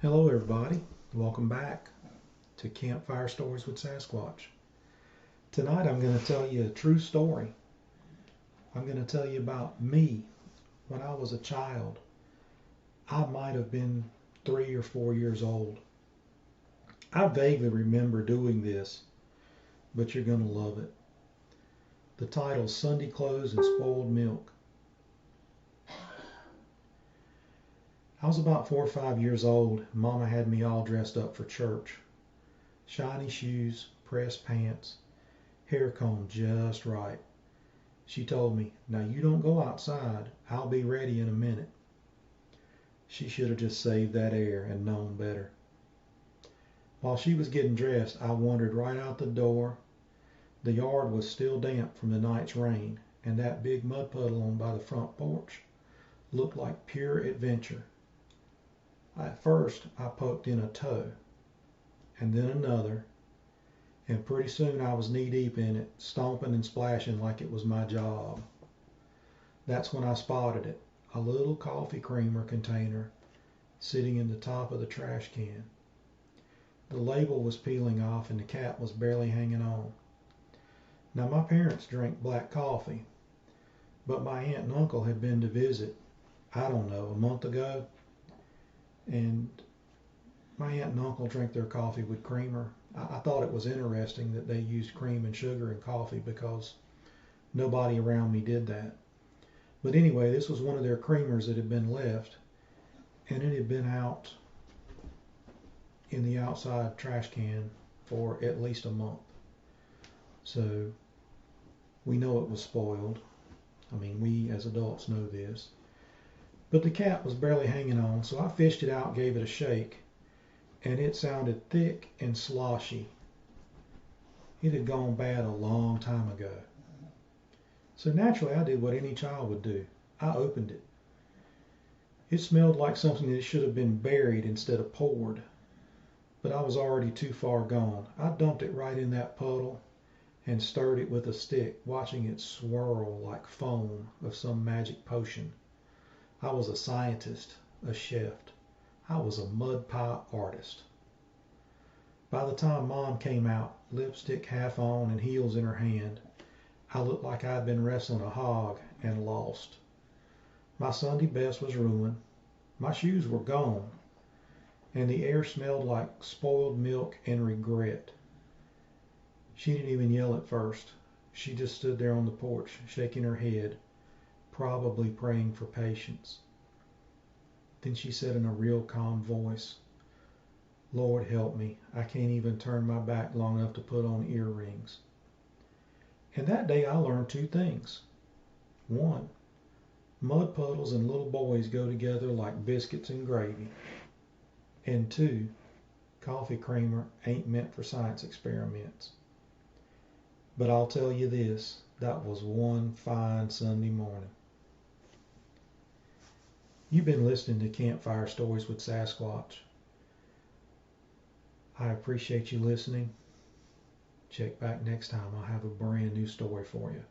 Hello everybody, welcome back to Campfire Stories with Sasquatch. Tonight I'm going to tell you a true story. I'm going to tell you about me when I was a child. I might have been 3 or 4 years old. I vaguely remember doing this, but you're going to love it. The title's Sunday Clothes and Spoiled Milk. I was about 4 or 5 years old. Mama had me all dressed up for church. Shiny shoes, pressed pants, hair combed just right. She told me, "Now you don't go outside. I'll be ready in a minute." She should have just saved that air and known better. While she was getting dressed, I wandered right out the door. The yard was still damp from the night's rain, and that big mud puddle on by the front porch looked like pure adventure. At first, I poked in a toe, and then another, and pretty soon I was knee-deep in it, stomping and splashing like it was my job. That's when I spotted it, a little coffee creamer container sitting in the top of the trash can. The label was peeling off and the cap was barely hanging on. Now, my parents drank black coffee, but my aunt and uncle had been to visit, I don't know, a month ago, and my aunt and uncle drank their coffee with creamer. I thought it was interesting that they used cream and sugar in coffee because nobody around me did that. But anyway, this was one of their creamers that had been left, and it had been out in the outside trash can for at least a month. So we know it was spoiled. I mean, we as adults know this. But the cap was barely hanging on, so I fished it out, gave it a shake, and it sounded thick and sloshy. It had gone bad a long time ago. So naturally, I did what any child would do. I opened it. It smelled like something that should have been buried instead of poured, but I was already too far gone. I dumped it right in that puddle and stirred it with a stick, watching it swirl like foam of some magic potion. I was a scientist, a chef. I was a mud pie artist. By the time Mom came out, lipstick half on and heels in her hand, I looked like I'd been wrestling a hog and lost. My Sunday best was ruined. My shoes were gone, and the air smelled like spoiled milk and regret. She didn't even yell at first. She just stood there on the porch, shaking her head, probably praying for patience. Then she said in a real calm voice, "Lord help me, I can't even turn my back long enough to put on earrings." And that day I learned two things. One, mud puddles and little boys go together like biscuits and gravy. And two, coffee creamer ain't meant for science experiments. But I'll tell you this, that was one fine Sunday morning. You've been listening to Campfire Stories with Sasquatch. I appreciate you listening. Check back next time. I'll have a brand new story for you.